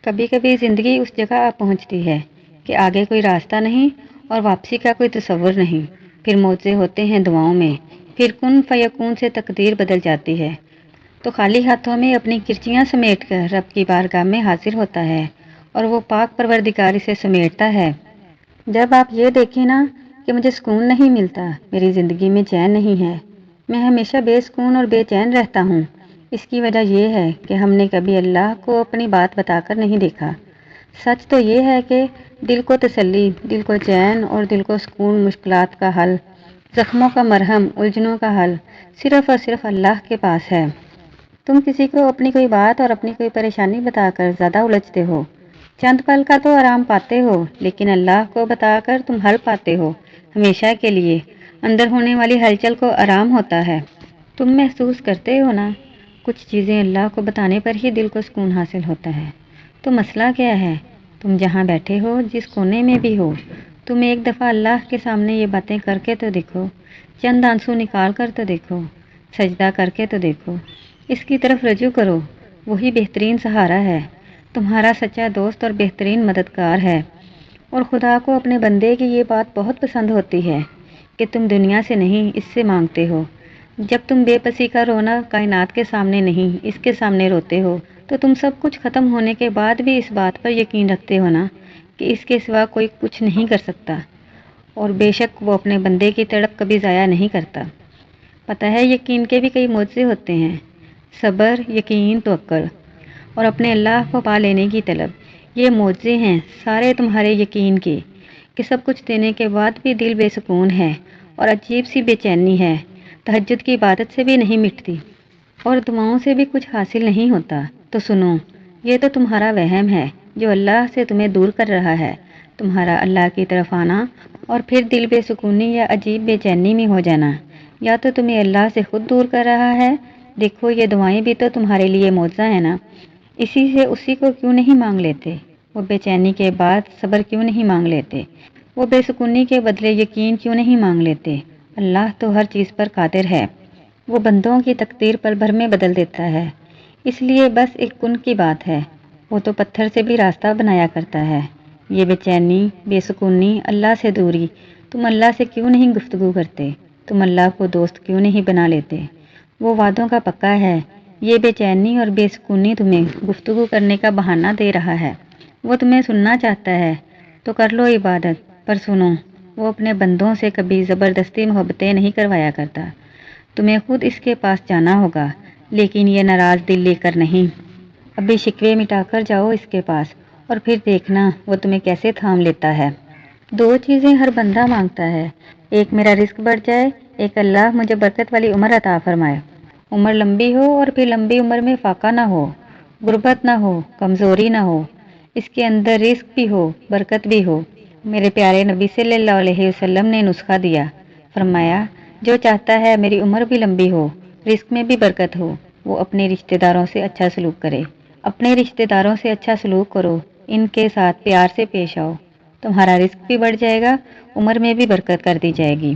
کبھی کبھی زندگی اس جگہ آ پہنچتی ہے کہ آگے کوئی راستہ نہیں اور واپسی کا کوئی تصور نہیں۔ پھر معجزے ہوتے ہیں دعاؤں میں، پھر کن فیکون سے تقدیر بدل جاتی ہے، تو خالی ہاتھوں میں اپنی کرچیاں سمیٹ کر رب کی بارگاہ میں حاضر ہوتا ہے اور وہ پاک پروردگار اسے سمیٹتا ہے۔ جب آپ یہ دیکھیں نا کہ مجھے سکون نہیں ملتا، میری زندگی میں چین نہیں ہے، میں ہمیشہ بے سکون اور بے چین رہتا ہوں، اس کی وجہ یہ ہے کہ ہم نے کبھی اللہ کو اپنی بات بتا کر نہیں دیکھا۔ سچ تو یہ ہے کہ دل کو تسلی، دل کو چین اور دل کو سکون، مشکلات کا حل، زخموں کا مرہم، الجھنوں کا حل صرف اور صرف اللہ کے پاس ہے۔ تم کسی کو اپنی کوئی بات اور اپنی کوئی پریشانی بتا کر زیادہ الجھتے ہو، چند پل کا تو آرام پاتے ہو، لیکن اللہ کو بتا کر تم حل پاتے ہو ہمیشہ کے لیے۔ اندر ہونے والی ہلچل کو آرام ہوتا ہے۔ تم محسوس کرتے ہو نا، کچھ چیزیں اللہ کو بتانے پر ہی دل کو سکون حاصل ہوتا ہے۔ تو مسئلہ کیا ہے؟ تم جہاں بیٹھے ہو، جس کونے میں بھی ہو، تم ایک دفعہ اللہ کے سامنے یہ باتیں کر کے تو دیکھو، چند آنسو نکال کر تو دیکھو، سجدہ کر کے تو دیکھو، اس کی طرف رجوع کرو، وہی بہترین سہارا ہے، تمہارا سچا دوست اور بہترین مددگار ہے۔ اور خدا کو اپنے بندے کی یہ بات بہت پسند ہوتی ہے کہ تم دنیا سے نہیں، اس سے مانگتے ہو۔ جب تم بے بسی کا رونا کائنات کے سامنے نہیں، اس کے سامنے روتے ہو، تو تم سب کچھ ختم ہونے کے بعد بھی اس بات پر یقین رکھتے ہو نا کہ اس کے سوا کوئی کچھ نہیں کر سکتا، اور بے شک وہ اپنے بندے کی تڑپ کبھی ضائع نہیں کرتا۔ پتہ ہے یقین کے بھی کئی معجزے ہوتے ہیں، صبر، یقین، توکل اور اپنے اللہ کو پا لینے کی طلب، یہ معجزے ہیں سارے تمہارے یقین کے، کہ سب کچھ دینے کے بعد بھی دل بے سکون ہے اور عجیب سی بے چینی ہے، تہجد کی عبادت سے بھی نہیں مٹتی اور دعاؤں سے بھی کچھ حاصل نہیں ہوتا۔ تو سنو، یہ تو تمہارا وہم ہے جو اللہ سے تمہیں دور کر رہا ہے۔ تمہارا اللہ کی طرف آنا اور پھر دل بے سکونی یا عجیب بے چینی میں ہو جانا، یا تو تمہیں اللہ سے خود دور کر رہا ہے۔ دیکھو یہ دعائیں بھی تو تمہارے لیے معجزہ ہے نا، اسی سے اسی کو کیوں نہیں مانگ لیتے؟ وہ بے چینی کے بعد صبر کیوں نہیں مانگ لیتے؟ وہ بے سکونی کے بدلے یقین کیوں نہیں مانگ لیتے؟ اللہ تو ہر چیز پر قادر ہے، وہ بندوں کی تقدیر پل بھر میں بدل دیتا ہے۔ اس لیے بس ایک کن کی بات ہے، وہ تو پتھر سے بھی راستہ بنایا کرتا ہے۔ یہ بے چینی، بے سکونی، اللہ سے دوری، تم اللہ سے کیوں نہیں گفتگو کرتے؟ تم اللہ کو دوست کیوں نہیں بنا لیتے؟ وہ وعدوں کا پکا ہے، یہ بے چینی اور بے سکونی تمہیں گفتگو کرنے کا بہانہ دے رہا ہے۔ وہ تمہیں سننا چاہتا ہے تو کر لو عبادت، پر سنو، وہ اپنے بندوں سے کبھی زبردستی محبتیں نہیں کروایا کرتا، تمہیں خود اس کے پاس جانا ہوگا، لیکن یہ ناراض دل لے کر نہیں۔ ابھی شکوے مٹا کر جاؤ اس کے پاس اور پھر دیکھنا وہ تمہیں کیسے تھام لیتا ہے۔ دو چیزیں ہر بندہ مانگتا ہے، ایک میرا رزق بڑھ جائے، ایک اللہ مجھے برکت والی عمر عطا فرمائے، عمر لمبی ہو اور پھر لمبی عمر میں فاقہ نہ ہو، غربت نہ ہو، کمزوری نہ ہو، اس کے اندر رزق بھی ہو، برکت بھی ہو۔ میرے پیارے نبی صلی اللہ علیہ وسلم نے نسخہ دیا، فرمایا جو چاہتا ہے میری عمر بھی لمبی ہو، رزق میں بھی برکت ہو، وہ اپنے رشتہ داروں سے اچھا سلوک کرے، اپنے رشتہ داروں سے اچھا سلوک کرو، ان کے ساتھ پیار سے پیش آؤ، تمہارا رزق بھی بڑھ جائے گا، عمر میں بھی برکت کر دی جائے گی۔